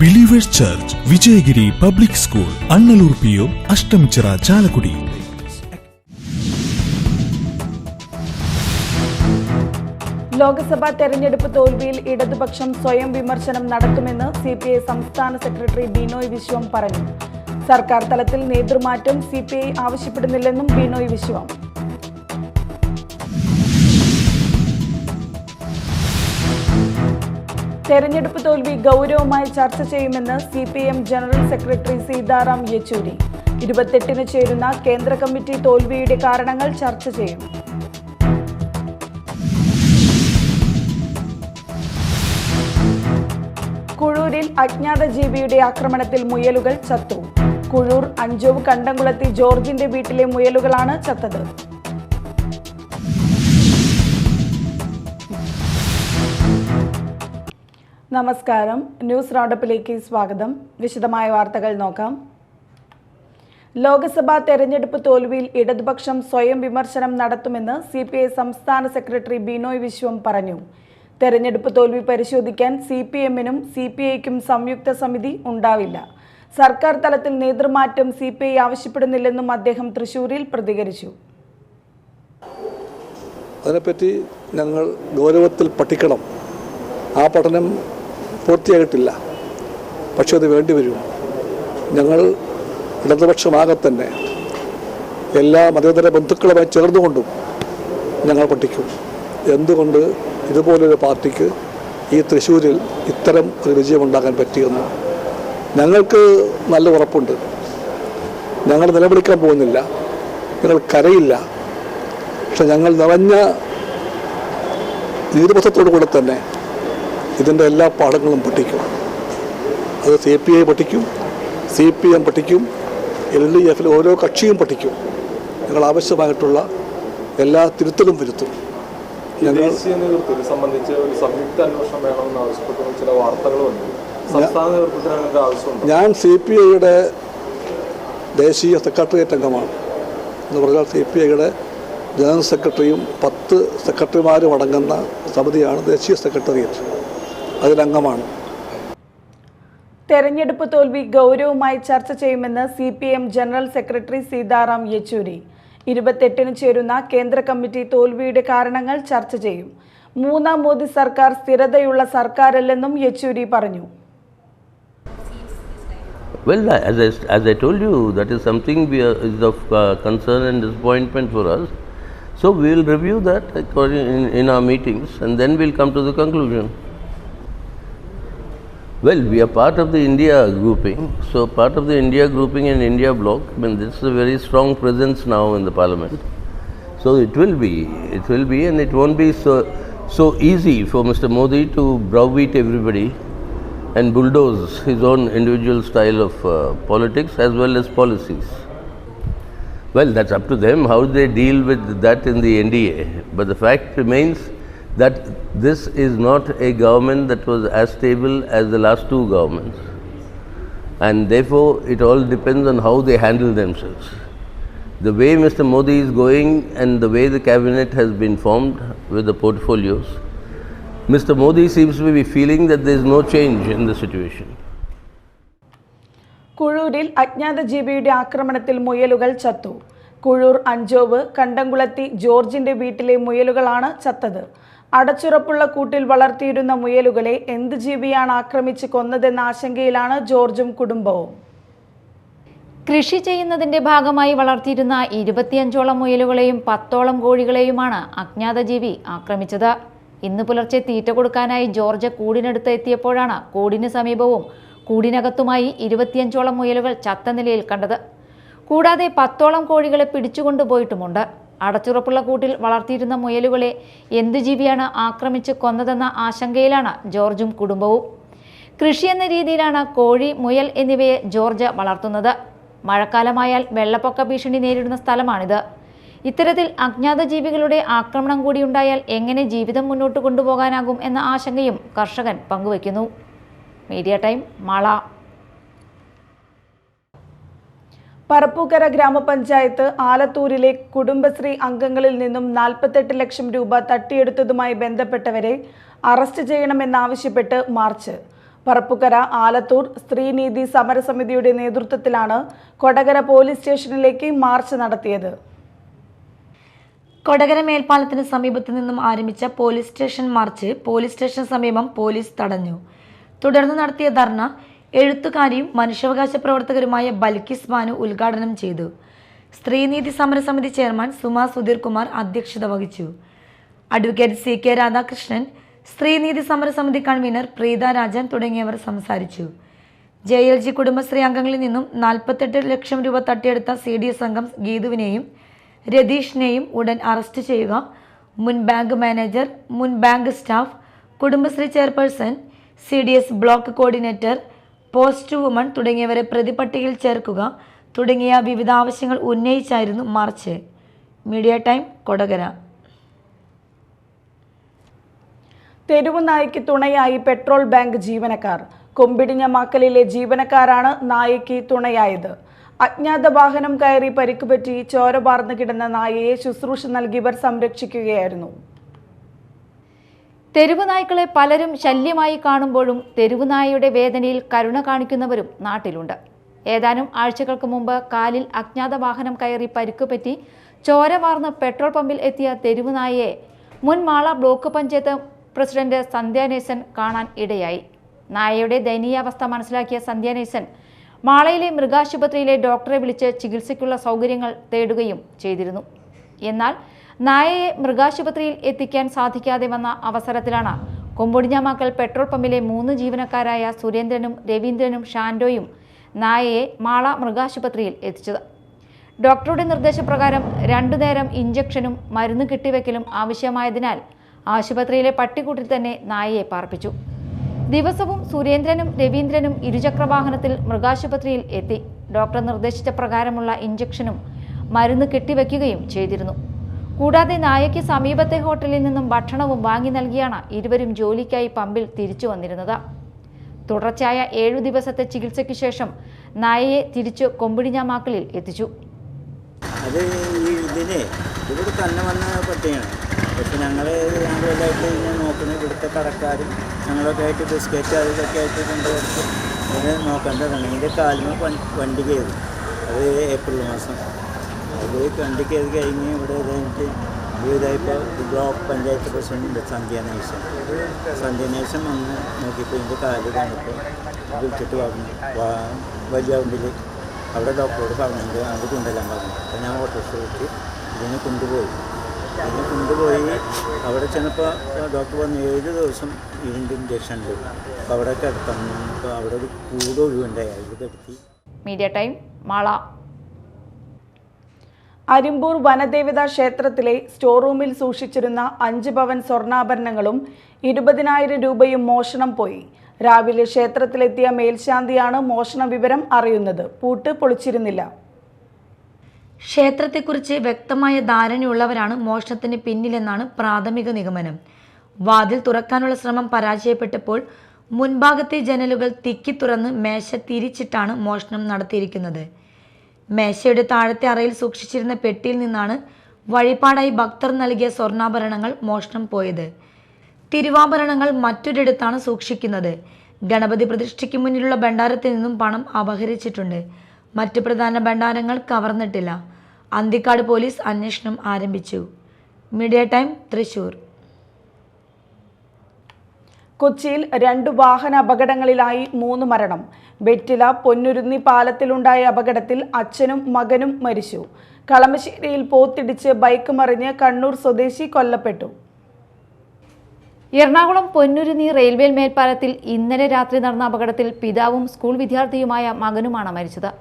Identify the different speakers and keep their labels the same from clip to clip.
Speaker 1: Believers church, Vijayagiri public school, Annallur PO, Ashtamichira, Chalakudy.
Speaker 2: Lok Sabha തെരഞ്ഞെടുപ്പ് തോൽവിയിൽ ഇടതുപക്ഷം സ്വയം വിമർശനം നടത്തുമെന്ന് CPI സംസ്ഥാന സെക്രട്ടറി ബിനോയ് വിശ്വം പറഞ്ഞു. സർക്കാർ തലത്തിൽ നേതൃമാറ്റം CPI ആവശ്യപ്പെടുന്നില്ലെന്നും ബിനോയ് വിശ്വം. തെരഞ്ഞെടുപ്പ് തോൽവി ഗൗരവമായി ചർച്ച ചെയ്യുമെന്ന് CPM general secretary Sitaram Yechury. 28-ന് ചേരുന്ന കേന്ദ്ര കമ്മിറ്റി തോൽവിയുടെ കാരണങ്ങൾ ചർച്ച ചെയ്യും. കുഴൂരിൽ അജ്ഞാത ജീവിയുടെ ആക്രമണത്തിൽ മുയലുകൾ ചത്തു. കുഴൂർ അഞ്ചോവ് കണ്ടംകുളത്തി ജോർജിന്റെ വീട്ടിലെ മുയലുകളാണ് ചത്തത്. നമസ്കാരം, ന്യൂസ് റൗണ്ടപ്പിലേക്ക് സ്വാഗതം. വിശദമായ വാർത്തകൾ നോക്കാം. ലോക്സഭാ തെരഞ്ഞെടുപ്പ് തോൽവിയിൽ ഇടതുപക്ഷം സ്വയം വിമർശനം നടത്തുമെന്ന് CPI സംസ്ഥാന സെക്രട്ടറി ബിനോയ് വിശ്വം പറഞ്ഞു. തെരഞ്ഞെടുപ്പ് തോൽവി പരിശോധിക്കാൻ CPM-നും CPI-ക്കും സംയുക്ത സമിതി ഉണ്ടാവില്ല. സർക്കാർ തലത്തിൽ നേതൃമാറ്റം CPI ആവശ്യപ്പെടുന്നില്ലെന്നും അദ്ദേഹം തൃശൂരിൽ പ്രതികരിച്ചു.
Speaker 3: അതിനെപ്പറ്റി ഞങ്ങൾ ഗൗരവത്തിൽ പഠിക്കണം. ആ പഠനം പൂർത്തിയായിട്ടില്ല, പക്ഷെ അത് വേണ്ടിവരും. ഞങ്ങൾ ഇടതുപക്ഷമാകെ തന്നെ എല്ലാ മതേതര ബന്ധുക്കളുമായി ചേർന്നുകൊണ്ടും ഞങ്ങൾ പഠിക്കും. എന്തുകൊണ്ട് ഇതുപോലൊരു പാർട്ടിക്ക് ഈ തൃശ്ശൂരിൽ ഇത്തരം ഒരു വിജയമുണ്ടാകാൻ പറ്റിയെന്ന് ഞങ്ങൾക്ക് നല്ല ഉറപ്പുണ്ട്. ഞങ്ങൾ നിലവിളിക്കാൻ പോകുന്നില്ല, ഞങ്ങൾ കരയില്ല. പക്ഷെ ഞങ്ങൾ നിറഞ്ഞ നീതിബോധത്തോടു കൂടെ തന്നെ ഇതിൻ്റെ എല്ലാ പാഠങ്ങളും പഠിക്കും. അത് CPI പഠിക്കും, CPM പഠിക്കും, LDF ഓരോ കക്ഷിയും പഠിക്കും. ഞങ്ങൾ ആവശ്യമായിട്ടുള്ള എല്ലാ തിരുത്തലും വരുത്തും.
Speaker 4: ദേശീയ നേതൃത്വത്തെ സംബന്ധിച്ച് ഒരു സംയുക്ത അന്വേഷണം വേണമെന്ന് ആവശ്യപ്പെട്ട ചില വാർത്തകളുണ്ട്. സംസ്ഥാന നേതൃത്വത്തിന് ആവശ്യമുണ്ട്.
Speaker 3: ഞാൻ CPI-യുടെ ദേശീയ സെക്രട്ടേറിയറ്റ് അംഗമാണ്. എന്ന് പറഞ്ഞാൽ CPI-യുടെ ജനറൽ സെക്രട്ടറിയും 10 സെക്രട്ടറിമാരും അടങ്ങുന്ന സമിതിയാണ് ദേശീയ സെക്രട്ടേറിയറ്റ്. അതിലംഗമാണ്.
Speaker 2: തെരഞ്ഞെടുപ്പ് തോൽവി ഗൗരവമായി ചർച്ച ചെയ്യുമെന്ന് CPM general secretary Sitaram Yechury. 28-ന് ചേരുന്ന കേന്ദ്ര കമ്മിറ്റി തോൽവിയുടെ കാരണങ്ങൾ ചർച്ച ചെയ്യും. മൂന്നാം മോദി സർക്കാർ സ്ഥിരതയുള്ള സർക്കാരല്ലെന്നും യെച്ചൂരി പറഞ്ഞു.
Speaker 5: Well, as I told you, that is something is of concern and disappointment for us. So we will review that in our meetings, and then we'll come to the conclusion. Well, we are part of the India grouping. So part of the India grouping and India bloc, I mean, this is a very strong presence now in the parliament. So it will be, and it won't be so easy for Mr. Modi to browbeat everybody and bulldoze his own individual style of politics as well as policies. Well, that's up to them how they deal with that in the NDA. But the fact remains that this is not a government that was as stable as the last two governments, and therefore it all depends on how they handle themselves. The way Mr. Modi is going and the way the cabinet has been formed with the portfolios, Mr. Modi seems to be feeling that there is no change in the situation.
Speaker 2: കുഴൂരിൽ അജ്ഞാത ജീവിയുടെ ആക്രമണത്തിൽ മുയലുകൾ ചത്തു. കുഴൂർ അഞ്ചോവ് കണ്ടംകുളത്തി ജോർജിന്റെ വീട്ടിലെ മുയലുകളാണ് ചത്തത്. അടച്ചുറപ്പുള്ള കൂട്ടിൽ വളർത്തിയിരുന്ന മുയലുകളെ എന്ത് ജീവിയാണ് ആക്രമിച്ച് കൊന്നതെന്ന ആശങ്കയിലാണ് ജോർജും കുടുംബവും.
Speaker 6: കൃഷി ചെയ്യുന്നതിന്റെ ഭാഗമായി വളർത്തിയിരുന്ന 25ഓളം മുയലുകളെയും 10ഓളം കോഴികളെയുമാണ് അജ്ഞാത ജീവി ആക്രമിച്ചത്. ഇന്ന് പുലർച്ചെ തീറ്റ കൊടുക്കാനായി ജോർജ് കൂടിനടുത്ത് എത്തിയപ്പോഴാണ് കൂടിന് സമീപവും കൂടിനകത്തുമായി 25ഓളം മുയലുകൾ ചത്ത നിലയിൽ കണ്ടത്. കൂടാതെ 10ഓളം കോഴികളെ പിടിച്ചുകൊണ്ടുപോയിട്ടുമുണ്ട്. അടച്ചുറപ്പുള്ള കൂട്ടിൽ വളർത്തിയിരുന്ന മുയലുകളെ എന്തു ജീവിയാണ് ആക്രമിച്ച് കൊന്നതെന്ന ആശങ്കയിലാണ് ജോർജും കുടുംബവും. കൃഷി എന്ന രീതിയിലാണ് കോഴി, മുയൽ എന്നിവയെ ജോർജ് വളർത്തുന്നത്. മഴക്കാലമായാൽ വെള്ളപ്പൊക്ക ഭീഷണി നേരിടുന്ന സ്ഥലമാണിത്. ഇത്തരത്തിൽ അജ്ഞാത ജീവികളുടെ ആക്രമണം കൂടിയുണ്ടായാൽ എങ്ങനെ ജീവിതം മുന്നോട്ട് കൊണ്ടുപോകാനാകും എന്ന ആശങ്കയും കർഷകൻ പങ്കുവയ്ക്കുന്നു. Media time, Mala.
Speaker 2: പറപ്പൂക്കര ഗ്രാമപഞ്ചായത്ത് ആലത്തൂരിലെ കുടുംബശ്രീ അംഗങ്ങളിൽ നിന്നും 48 ലക്ഷം രൂപ തട്ടിയെടുത്തതുമായി ബന്ധപ്പെട്ടവരെ അറസ്റ്റ് ചെയ്യണമെന്നാവശ്യപ്പെട്ട് മാർച്ച്. പറപ്പുക്കര ആലത്തൂർ സ്ത്രീനീതി സമരസമിതിയുടെ നേതൃത്വത്തിലാണ് കൊടകര പോലീസ് സ്റ്റേഷനിലേക്ക് മാർച്ച് നടത്തിയത്.
Speaker 7: കൊടകര മേൽപ്പാലത്തിന് സമീപത്തു നിന്നും ആരംഭിച്ച police station March police station സമീപം പോലീസ് തടഞ്ഞു. തുടർന്ന് നടത്തിയ ധർണ എഴുത്തുകാരിയും മനുഷ്യാവകാശ പ്രവർത്തകരുമായ ബൽക്കിസ് ബാനു ഉദ്ഘാടനം ചെയ്തു. സ്ത്രീനീതി സമരസമിതി ചെയർമാൻ സുമാ സുധീർ കുമാർ അധ്യക്ഷത വഹിച്ചു. അഡ്വക്കേറ്റ് CK രാധാകൃഷ്ണൻ, സ്ത്രീനീതി സമരസമിതി കൺവീനർ പ്രീത രാജൻ തുടങ്ങിയവർ സംസാരിച്ചു. JLG കുടുംബശ്രീ അംഗങ്ങളിൽ നിന്നും 48 ലക്ഷം രൂപ തട്ടിയെടുത്ത CDS അംഗം ഗീതുവിനെയും രതീഷിനെയും ഉടൻ അറസ്റ്റ് ചെയ്യുക, മുൻ ബാങ്ക് മാനേജർ, മുൻ bank staff, Kudumbashree chairperson, CDS block coordinator, post woman തുടങ്ങിയവരെ പ്രതിപട്ടികയിൽ ചേർക്കുക തുടങ്ങിയ വിവിധ ആവശ്യങ്ങൾ ഉന്നയിച്ചായിരുന്നു മാർച്ച്. Media time, Kodakara.
Speaker 2: തെരുവ് നായ്ക്ക് തുണയായി പെട്രോൾ ബാങ്ക് ജീവനക്കാർ. കൊമ്പിടിഞ്ഞമാക്കലിലെ ജീവനക്കാരാണ് നായയ്ക്ക് തുണയായത്. അജ്ഞാത വാഹനം കയറി പരിക്കുപറ്റി ചോര പാർന്നു കിടന്ന നായയെ ശുശ്രൂഷ നൽകിയവർ സംരക്ഷിക്കുകയായിരുന്നു.
Speaker 6: തെരുവ് നായ്ക്കളെ പലരും ശല്യമായി കാണുമ്പോഴും തെരുവ് നായയുടെ വേദനയിൽ കരുണ കാണിക്കുന്നവരും നാട്ടിലുണ്ട്. ഏതാനും ആഴ്ചകൾക്ക് മുമ്പ് കാലിൽ അജ്ഞാത വാഹനം കയറി പരിക്കുപറ്റി ചോര വാർന്ന് പെട്രോൾ പമ്പിൽ എത്തിയ തെരുവ് നായയെ മുൻ മാള ബ്ലോക്ക് പഞ്ചായത്ത് പ്രസിഡന്റ് സന്ധ്യാനേസൻ കാണാൻ ഇടയായി. നായയുടെ ദയനീയാവസ്ഥ മനസ്സിലാക്കിയ സന്ധ്യാനേസൻ മാളയിലെ മൃഗാശുപത്രിയിലെ ഡോക്ടറെ വിളിച്ച് ചികിത്സയ്ക്കുള്ള സൗകര്യങ്ങൾ തേടുകയും ചെയ്തിരുന്നു. എന്നാൽ നായയെ മൃഗാശുപത്രിയിൽ എത്തിക്കാൻ സാധിക്കാതെ വന്ന അവസരത്തിലാണ് കൊമ്പൊടിഞ്ഞാമാക്കൽ പെട്രോൾ പമ്പിലെ 3 ജീവനക്കാരായ സുരേന്ദ്രനും രവീന്ദ്രനും ഷാൻഡോയും നായയെ മാള മൃഗാശുപത്രിയിൽ എത്തിച്ചത്. ഡോക്ടറുടെ നിർദ്ദേശപ്രകാരം 2 നേരം ഇഞ്ചക്ഷനും മരുന്ന് കെട്ടിവെക്കലും ആവശ്യമായതിനാൽ ആശുപത്രിയിലെ പട്ടിക്കൂട്ടിൽ തന്നെ നായയെ പാർപ്പിച്ചു. ദിവസവും സുരേന്ദ്രനും രവീന്ദ്രനും ഇരുചക്രവാഹനത്തിൽ മൃഗാശുപത്രിയിൽ എത്തി ഡോക്ടർ നിർദ്ദേശിച്ച പ്രകാരമുള്ള ഇഞ്ചക്ഷനും മരുന്ന് കെട്ടിവെക്കുകയും ചെയ്തിരുന്നു. കൂടാതെ നായയ്ക്ക് സമീപത്തെ ഹോട്ടലിൽ നിന്നും ഭക്ഷണവും വാങ്ങി നൽകിയാണ് ഇരുവരും ജോലിക്കായി പമ്പിൽ തിരിച്ചു വന്നിരുന്നത്. തുടർച്ചയായ 7 ദിവസത്തെ ചികിത്സയ്ക്ക് ശേഷം നായയെ തിരിച്ചു കൊമ്പിടിഞ്ഞാമാക്കലിൽ എത്തിച്ചു.
Speaker 8: ഇവിടെ തന്നെ വന്ന പട്ടിയാണ്. പക്ഷെ ഞങ്ങളെല്ലായിട്ട് ഇങ്ങനെ നോക്കുന്ന ഇവിടുത്തെ കടക്കാരും ഞങ്ങളൊക്കെ ആയിട്ട് ബിസ്ക്കറ്റ് അതൊക്കെ ആയിട്ട് കൊണ്ടുപോയിട്ട് ഇതിനെ നോക്കേണ്ടതാണ്. ഇതിൻ്റെ കാലിന് വണ്ടി കയറി, അത് ഏപ്രിൽ മാസം. അത് വണ്ടി കയറി കഴിഞ്ഞ് ഇവിടെ കഴിഞ്ഞിട്ട് ഇതായപ്പോൾ ബ്ലോക്ക് പഞ്ചായത്ത് പ്രസിഡന്റ് സന്ധ്യാനേശൻ വന്ന് നോക്കിയപ്പോൾ ഇതിൻ്റെ കാല് കണ്ടിട്ട് വിളിച്ചിട്ട് പറഞ്ഞു വലിയ വണ്ടിയിൽ അവിടെ ഡോക്ടറോട് പറഞ്ഞിട്ട് അത് കൊണ്ടുവരാൻ പറഞ്ഞു. അപ്പോൾ ഞാൻ ഓട്ടോറിക്ഷ വിളിച്ച് ഇതിനെ കൊണ്ടുപോയി അവിടെ ചെന്നപ്പോൾ ഡോക്ടർ പറഞ്ഞു 7 ദിവസം ഇതിൻ്റെ ഇഞ്ചക്ഷൻ ഉണ്ട്. അപ്പോൾ അവിടെ കിടത്തണം. അപ്പോൾ അവിടെ ഒരു കൂട് ഒഴിവുണ്ടായി, അതിൽ കിടത്തി.
Speaker 6: Media time, Mala.
Speaker 2: അരിമ്പൂർ വനദേവതാ ക്ഷേത്രത്തിലെ സ്റ്റോർ റൂമിൽ സൂക്ഷിച്ചിരുന്ന 5 പവൻ സ്വർണ്ണാഭരണങ്ങളും 20,000 രൂപയും മോഷണം പോയി. രാവിലെ ക്ഷേത്രത്തിലെത്തിയ മേൽശാന്തിയാണ് മോഷണ വിവരം അറിയുന്നത്. പൂട്ട് പൊളിച്ചിരുന്നില്ല.
Speaker 7: ക്ഷേത്രത്തെക്കുറിച്ച് വ്യക്തമായ ധാരണയുള്ളവരാണ് മോഷണത്തിന് പിന്നിലെന്നാണ് പ്രാഥമിക നിഗമനം. വാതിൽ തുറക്കാനുള്ള ശ്രമം പരാജയപ്പെട്ടപ്പോൾ മുൻഭാഗത്തെ ജനലുകൾ തിക്കി തുറന്ന് മേശ തിരിച്ചിട്ടാണ് മോഷണം നടത്തിയിരിക്കുന്നത്. മേശയുടെ താഴത്തെ അറയിൽ സൂക്ഷിച്ചിരുന്ന പെട്ടിയിൽ നിന്നാണ് വഴിപാടായി ഭക്തർ നൽകിയ സ്വർണ്ണാഭരണങ്ങൾ മോഷണം പോയത്. തിരുവാഭരണങ്ങൾ മറ്റൊരിടത്താണ് സൂക്ഷിക്കുന്നത്. ഗണപതി പ്രതിഷ്ഠയ്ക്ക് മുന്നിലുള്ള ഭണ്ഡാരത്തിൽ നിന്നും പണം അപഹരിച്ചിട്ടുണ്ട്. മറ്റു പ്രധാന ഭണ്ഡാരങ്ങൾ കവർന്നിട്ടില്ല. അന്തിക്കാട് പോലീസ് അന്വേഷണം ആരംഭിച്ചു. Media time, Thrissur.
Speaker 2: കൊച്ചിയിൽ 2 വാഹന അപകടങ്ങളിലായി 3 മരണം. വെറ്റില പൊന്നുരുന്നി പാലത്തിലുണ്ടായ അപകടത്തിൽ അച്ഛനും മകനും മരിച്ചു. കളമശ്ശേരിയിൽ പോത്തിടിച്ച് ബൈക്ക് മറിഞ്ഞ് കണ്ണൂർ സ്വദേശി കൊല്ലപ്പെട്ടു.
Speaker 6: എറണാകുളം പൊന്നുരുന്നി റെയിൽവേ മേൽപ്പാലത്തിൽ ഇന്നലെ രാത്രി നടന്ന അപകടത്തിൽ പിതാവും സ്കൂൾ വിദ്യാർത്ഥിയുമായ മകനുമാണ് മരിച്ചത്.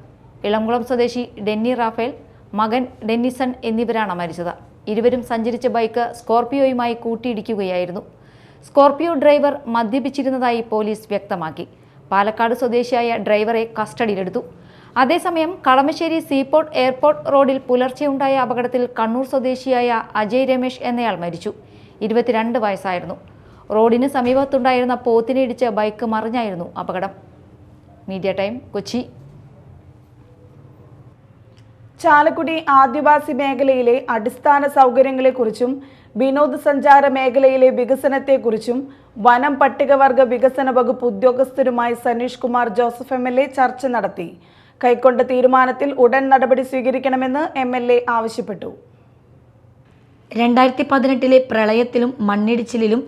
Speaker 6: ഇളംകുളം സ്വദേശി ഡെന്നി റാഫേൽ, മകൻ ഡെന്നിസൺ എന്നിവരാണ് മരിച്ചത്. ഇരുവരും സഞ്ചരിച്ച ബൈക്ക് സ്കോർപിയോയുമായി കൂട്ടിയിടിക്കുകയായിരുന്നു. സ്കോർപിയോ ഡ്രൈവർ മദ്യപിച്ചിരുന്നതായി പോലീസ് വ്യക്തമാക്കി. പാലക്കാട് സ്വദേശിയായ ഡ്രൈവറെ കസ്റ്റഡിയിലെടുത്തു. അതേസമയം കളമശ്ശേരി സീപോർട്ട് എയർപോർട്ട് റോഡിൽ പുലർച്ചെയുണ്ടായ അപകടത്തിൽ കണ്ണൂർ സ്വദേശിയായ അജയ് രമേശ് എന്നയാൾ മരിച്ചു. 22 വയസ്സായിരുന്നു. റോഡിന് സമീപത്തുണ്ടായിരുന്ന പോത്തിനെ ഇടിച്ച് ബൈക്ക് മറിഞ്ഞായിരുന്നു അപകടം. Media time, Kochi.
Speaker 2: ചാലക്കുടി ആദിവാസി മേഖലയിലെ അടിസ്ഥാന സൗകര്യങ്ങളെക്കുറിച്ചും വിനോദസഞ്ചാര മേഖലയിലെ വികസനത്തെക്കുറിച്ചും വനം പട്ടികവർഗ വികസന വകുപ്പ് ഉദ്യോഗസ്ഥരുമായി സനീഷ് കുമാർ ജോസഫ് MLA ചർച്ച നടത്തി. കൈക്കൊണ്ട തീരുമാനത്തിൽ ഉടൻ നടപടി സ്വീകരിക്കണമെന്ന് MLA ആവശ്യപ്പെട്ടു.
Speaker 7: 2018 പ്രളയത്തിലും മണ്ണിടിച്ചിലിലും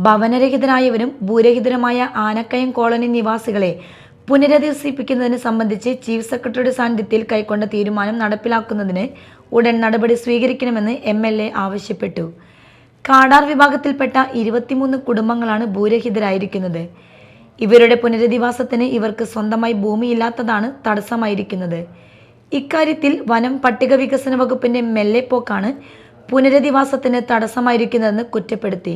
Speaker 7: ഭവനരഹിതരായവരും ഭൂരഹിതരുമായ ആനക്കയം കോളനി നിവാസികളെ പുനരധിവസിപ്പിക്കുന്നതിന് സംബന്ധിച്ച് ചീഫ് സെക്രട്ടറിയുടെ സാന്നിധ്യത്തിൽ കൈക്കൊണ്ട തീരുമാനം നടപ്പിലാക്കുന്നതിന് ഉടൻ നടപടി സ്വീകരിക്കണമെന്ന് MLA ആവശ്യപ്പെട്ടു. കാടാർ വിഭാഗത്തിൽപ്പെട്ട 23 കുടുംബങ്ങളാണ് ഭൂരഹിതരായിരിക്കുന്നത്. ഇവരുടെ പുനരധിവാസത്തിന് ഇവർക്ക് സ്വന്തമായി ഭൂമിയില്ലാത്തതാണ് തടസ്സമായിരിക്കുന്നത്. ഇക്കാര്യത്തിൽ വനം പട്ടിക വികസന വകുപ്പിന്റെ മെല്ലെപ്പോക്കാണ് പുനരധിവാസത്തിന് തടസ്സമായിരിക്കുന്നതെന്ന് കുറ്റപ്പെടുത്തി.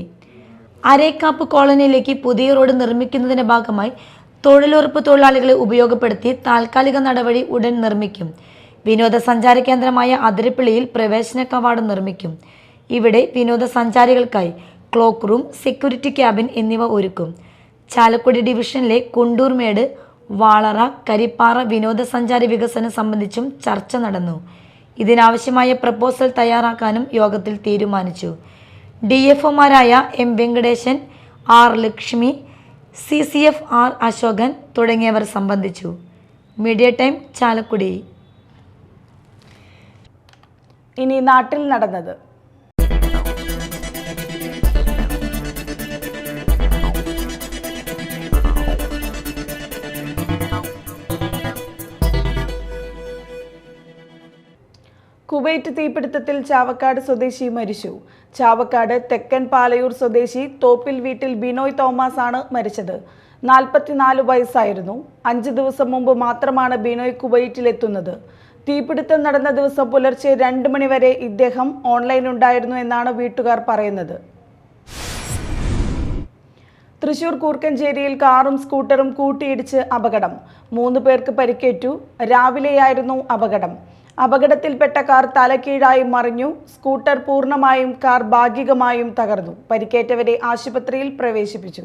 Speaker 7: അരേക്കാപ്പ് കോളനിയിലേക്ക് പുതിയ റോഡ് നിർമ്മിക്കുന്നതിന്റെ ഭാഗമായി തൊഴിലുറപ്പ് തൊഴിലാളികളെ ഉപയോഗപ്പെടുത്തി താൽക്കാലിക നടപടി ഉടൻ നിർമ്മിക്കും. വിനോദസഞ്ചാര കേന്ദ്രമായ അതിരപ്പിള്ളിയിൽ പ്രവേശന കവാടം നിർമ്മിക്കും. ഇവിടെ വിനോദസഞ്ചാരികൾക്കായി ക്ലോക്ക് റൂം, സെക്യൂരിറ്റി ക്യാബിൻ എന്നിവ ഒരുക്കും. ചാലക്കുടി ഡിവിഷനിലെ കുണ്ടൂർമേട്, വാളറ, കരിപ്പാറ വിനോദസഞ്ചാര വികസനം സംബന്ധിച്ചും ചർച്ച നടന്നു. ഇതിനാവശ്യമായ പ്രപ്പോസൽ തയ്യാറാക്കാനും യോഗത്തിൽ തീരുമാനിച്ചു. DFOമാരായ M. Venkatesan, R. Lakshmi, CCF R. Ashokan തുടങ്ങിയവർ സംബന്ധിച്ചു. Media time, Chalakudy.
Speaker 2: ഇനി നാട്ടിൽ നടന്നത്. കുവൈറ്റ് തീപിടുത്തത്തിൽ ചാവക്കാട് സ്വദേശി മരിച്ചു. ചാവക്കാട് തെക്കൻ പാലയൂർ സ്വദേശി തോപ്പിൽ വീട്ടിൽ ബിനോയ് തോമസ് ആണ് മരിച്ചത്. 44 വയസ്സായിരുന്നു. 5 ദിവസം മുമ്പ് മാത്രമാണ് ബിനോയ് കുവൈറ്റിലെത്തുന്നത്. തീപിടുത്തം നടന്ന ദിവസം പുലർച്ചെ 2 മണി വരെ ഇദ്ദേഹം ഓൺലൈനുണ്ടായിരുന്നു എന്നാണ് വീട്ടുകാർ പറയുന്നത്. തൃശൂർ കൂർക്കഞ്ചേരിയിൽ കാറും സ്കൂട്ടറും കൂട്ടിയിടിച്ച് അപകടം. 3 പേർക്ക് പരിക്കേറ്റു. രാവിലെയായിരുന്നു അപകടം. അപകടത്തിൽപ്പെട്ട കാർ തലകീഴായി മറിഞ്ഞു. സ്കൂട്ടർ പൂർണ്ണമായും, കാർ ഭാഗികമായും തകർന്നു. പരിക്കേറ്റവരെ ആശുപത്രിയിൽ പ്രവേശിപ്പിച്ചു.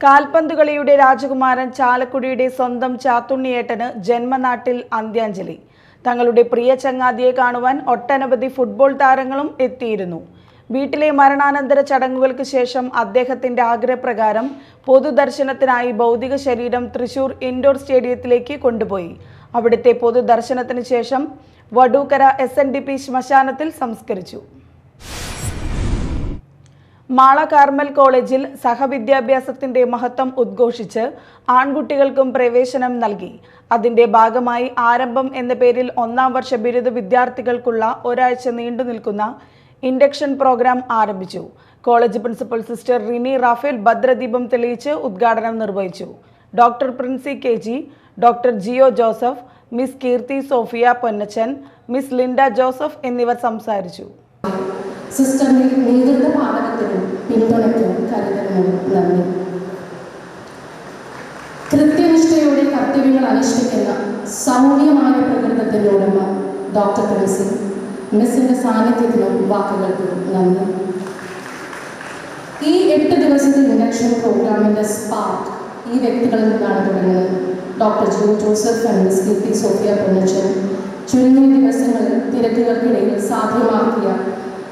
Speaker 2: കാൽപന്തുകളിയുടെ രാജകുമാരൻ ചാലക്കുടിയുടെ സ്വന്തം ചാത്തുണ്ണിയേട്ടന് ജന്മനാട്ടിൽ അന്ത്യാഞ്ജലി. തങ്ങളുടെ പ്രിയ ചങ്ങാതിയെ കാണുവാൻ ഒട്ടനവധി ഫുട്ബോൾ താരങ്ങളും എത്തിയിരുന്നു. വീട്ടിലെ മരണാനന്തര ചടങ്ങുകൾക്ക് ശേഷം അദ്ദേഹത്തിന്റെ ആഗ്രഹപ്രകാരം പൊതുദർശനത്തിനായി ഭൗതിക ശരീരം തൃശൂർ ഇൻഡോർ സ്റ്റേഡിയത്തിലേക്ക് കൊണ്ടുപോയി. അവിടുത്തെ പൊതുദർശനത്തിന് ശേഷം വടൂക്കര SNDP ശ്മശാനത്തിൽ സംസ്കരിച്ചു. മാള കാർമൽ കോളേജിൽ സഹവിദ്യാഭ്യാസത്തിന്റെ മഹത്വം ഉദ്ഘോഷിച്ച് ആൺകുട്ടികൾക്കും പ്രവേശനം നൽകി. അതിന്റെ ഭാഗമായി ആരംഭം എന്ന പേരിൽ 1ാം വർഷ ബിരുദ വിദ്യാർത്ഥികൾക്കുള്ള ഒരാഴ്ച നീണ്ടു നിൽക്കുന്ന ഇൻഡക്ഷൻ പ്രോഗ്രാം ആരംഭിച്ചു. College principal sister Rini Raphael ഭദ്രദീപം തെളിയിച്ച് ഉദ്ഘാടനം നിർവഹിച്ചു. Doctor Princy KG, doctor Jio Joseph, miss Keerthi Sophia Ponnachan, miss Linda Joseph എന്നിവർ സംസാരിച്ചു.
Speaker 9: സിസ്റ്ററിന്റെ നേതൃത്വ പാഠകത്തിനും പിന്തുണയ്ക്കും കരുതലിനും നന്ദി. കൃത്യനിഷ്ഠയോടെ കർത്തവ്യങ്ങൾ അനുഷ്ഠിക്കുന്ന സൗമ്യമായ പ്രകൃതത്തിന്റെ ഉടമ ഡോക്ടർ പ്രിൻസി, മിസ്സിന്റെ സാന്നിധ്യത്തിനും വാക്കുകൾക്കും നന്ദി. ഈ 8 ദിവസത്തെ ഇൻഡക്ഷൻ പ്രോഗ്രാമിന്റെ സ്പാർക്ക് ഈ വ്യക്തികളിൽ നിന്നാണ് തുടങ്ങുന്നത്. Doctor Jio Joseph and miss Keerthi Sophia Ponnachan ചുരുങ്ങിയ ദിവസങ്ങളിൽ തിരക്കുകൾക്കിടയിൽ സാധ്യമാക്കിയ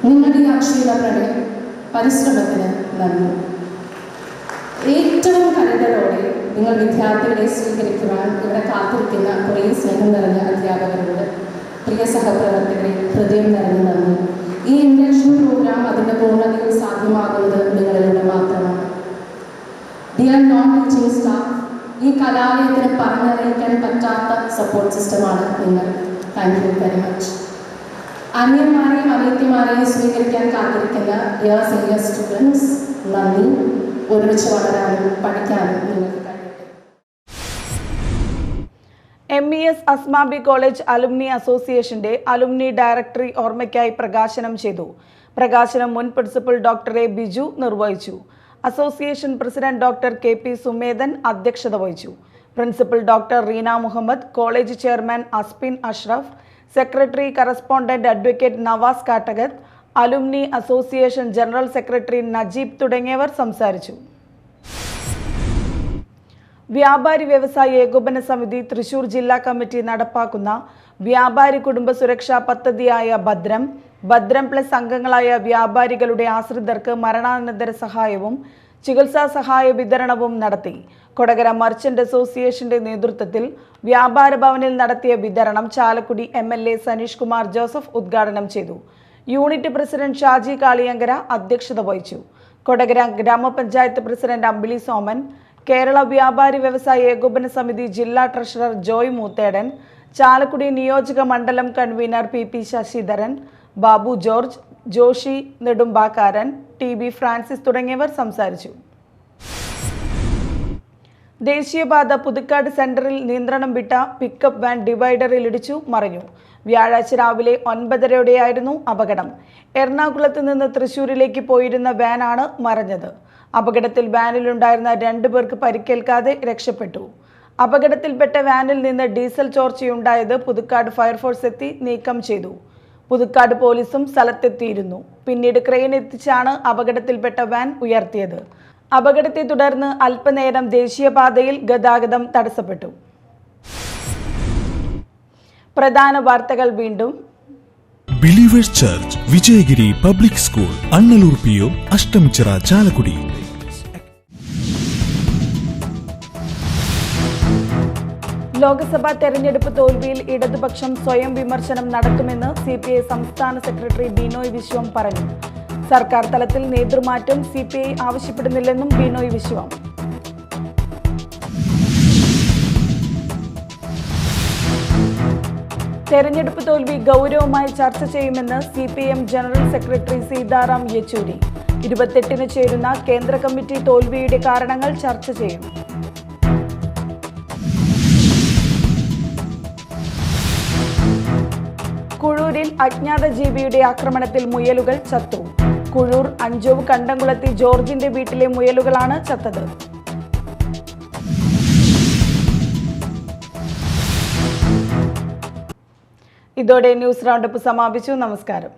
Speaker 9: നിങ്ങളുടെ അക്ഷീണ പരിശ്രമത്തിന് നന്ദി. ഏറ്റവും കരുതലോടെ നിങ്ങൾ വിദ്യാർത്ഥികളെ സ്വീകരിക്കുവാൻ ഇവിടെ കാത്തിരിക്കുന്ന കുറേ സ്നേഹം നിറഞ്ഞ അധ്യാപകരോട്, പ്രിയ സഹപ്രവർത്തകരെ ഹൃദയം നിറഞ്ഞു നന്ദി. ഈ ഇൻഡക്ഷൻ പ്രോഗ്രാം അതിൻ്റെ പൂർണ്ണതയിൽ സാധ്യമാകുന്നത് നിങ്ങളിലൂടെ മാത്രമാണ്. ഡിയർ നോൺ ടീച്ചിങ് സ്റ്റാഫ്, ഈ കലാലയത്തിന് പറഞ്ഞറിയിക്കാൻ പറ്റാത്ത സപ്പോർട്ട് സിസ്റ്റമാണ് നിങ്ങൾ. Thank you very much. അന്യന്മാരെയും അനിയത്തിമാരെയും സ്വീകരിക്കാൻ കാത്തിരിക്കുന്ന ഡിയർ സീനിയർ സ്റ്റുഡൻസ്, നന്ദി. ഒരുമിച്ച് വളരാനും പഠിക്കാനും നിങ്ങൾക്ക് കഴിയട്ടെ.
Speaker 2: MES അസ്മാബി കോളേജ് അലുമിനി അസോസിയേഷന്റെ അലുമിനി ഡയറക്ടറി ഓർമ്മയ്ക്കായി പ്രകാശനം ചെയ്തു. പ്രകാശനം മുൻ പ്രിൻസിപ്പൽ ഡോക്ടർ A. ബിജു നിർവഹിച്ചു. Association president doctor KP Sumedhan അധ്യക്ഷത വഹിച്ചു. Principal doctor Reena Muhammad, college chairman Aspin Ashraf, secretary correspondent advocate Navas Kattakath, alumni association general secretary Najeeb തുടങ്ങിയവർ സംസാരിച്ചു. വ്യാപാരി വ്യവസായ ഏകോപന സമിതി തൃശൂർ ജില്ലാ കമ്മിറ്റി നടപ്പാക്കുന്ന വ്യാപാരി കുടുംബ സുരക്ഷാ പദ്ധതിയായ ഭദ്രം പ്ലസ് അംഗങ്ങളായ വ്യാപാരികളുടെ ആശ്രിതർക്ക് മരണാനന്തര സഹായവും ചികിത്സാ സഹായ വിതരണവും നടത്തി. കൊടകര മർച്ചന്റ് അസോസിയേഷന്റെ നേതൃത്വത്തിൽ വ്യാപാര ഭവനിൽ നടത്തിയ വിതരണം ചാലക്കുടി MLA സനീഷ് കുമാർ ജോസഫ് ഉദ്ഘാടനം ചെയ്തു. യൂണിറ്റ് പ്രസിഡന്റ് ഷാജി കാളിയങ്കര അധ്യക്ഷത വഹിച്ചു. കൊടകര ഗ്രാമപഞ്ചായത്ത് പ്രസിഡന്റ് അമ്പിളി സോമൻ, കേരള വ്യാപാരി വ്യവസായ ഏകോപന സമിതി ജില്ലാ ട്രഷറർ ജോയ് മൂത്തേടൻ, ചാലക്കുടി നിയോജക മണ്ഡലം convener PP Sasidharan, Babu George, Joshy Nedumbakkaran, TB Francis തുടങ്ങിയവർ സംസാരിച്ചു. ദേശീയപാത പുതുക്കാട് സെന്ററിൽ നിയന്ത്രണം വിട്ട പിക്കപ്പ് വാൻ ഡിവൈഡറിൽ ഇടിച്ചു മറിഞ്ഞു. വ്യാഴാഴ്ച രാവിലെ 9:30യോടെയായിരുന്നു അപകടം. എറണാകുളത്ത് നിന്ന് തൃശൂരിലേക്ക് പോയിരുന്ന വാനാണ് മറിഞ്ഞത്. അപകടത്തിൽ വാനിലുണ്ടായിരുന്ന 2 പേർക്ക് പരിക്കേൽക്കാതെ രക്ഷപ്പെട്ടു. അപകടത്തിൽപ്പെട്ട വാനിൽ നിന്ന് ഡീസൽ ചോർച്ചയുണ്ടായത് പുതുക്കാട് ഫയർഫോഴ്സ് എത്തി നീക്കം ചെയ്തു. പുതുക്കാട് പോലീസും സ്ഥലത്തെത്തിയിരുന്നു. പിന്നീട് ക്രെയിൻ എത്തിച്ചാണ് അപകടത്തിൽപ്പെട്ട വാൻ ഉയർത്തിയത്. അപകടത്തെ തുടർന്ന് അല്പനേരം ദേശീയപാതയിൽ ഗതാഗതം തടസ്സപ്പെട്ടു. പ്രധാന വാർത്തകൾ വീണ്ടും.
Speaker 1: Believers church, Vijayagiri public school, Annallur PO, Ashtamichira, Chalakudy.
Speaker 2: Lok Sabha തെരഞ്ഞെടുപ്പ് തോൽവിയിൽ ഇടതുപക്ഷം സ്വയം വിമർശനം നടത്തുമെന്ന് CPI സംസ്ഥാന സെക്രട്ടറി ബിനോയ് വിശ്വം പറഞ്ഞു. സർക്കാർ തലത്തിൽ നേതൃമാറ്റം CPI ആവശ്യപ്പെടുന്നില്ലെന്നും ബിനോയ് വിശ്വം. തെരഞ്ഞെടുപ്പ് തോൽവി ഗൗരവമായി ചർച്ച ചെയ്യുമെന്ന് CPM general secretary Sitaram Yechury. 28-ന് ചേരുന്ന കേന്ദ്ര കമ്മിറ്റി തോൽവിയുടെ കാരണങ്ങൾ ചർച്ച ചെയ്യും. കുഴൂരിൽ അജ്ഞാത ജീവിയുടെ ആക്രമണത്തിൽ മുയലുകൾ ചത്തു. കുഴൂർ അഞ്ചോവ് കണ്ടംകുളത്തി ജോർജിന്റെ വീട്ടിലെ മുയലുകളാണ് ചത്തത്. ഇതോടെ ന്യൂസ് റൗണ്ടപ്പ് സമാപിച്ചു. നമസ്കാരം.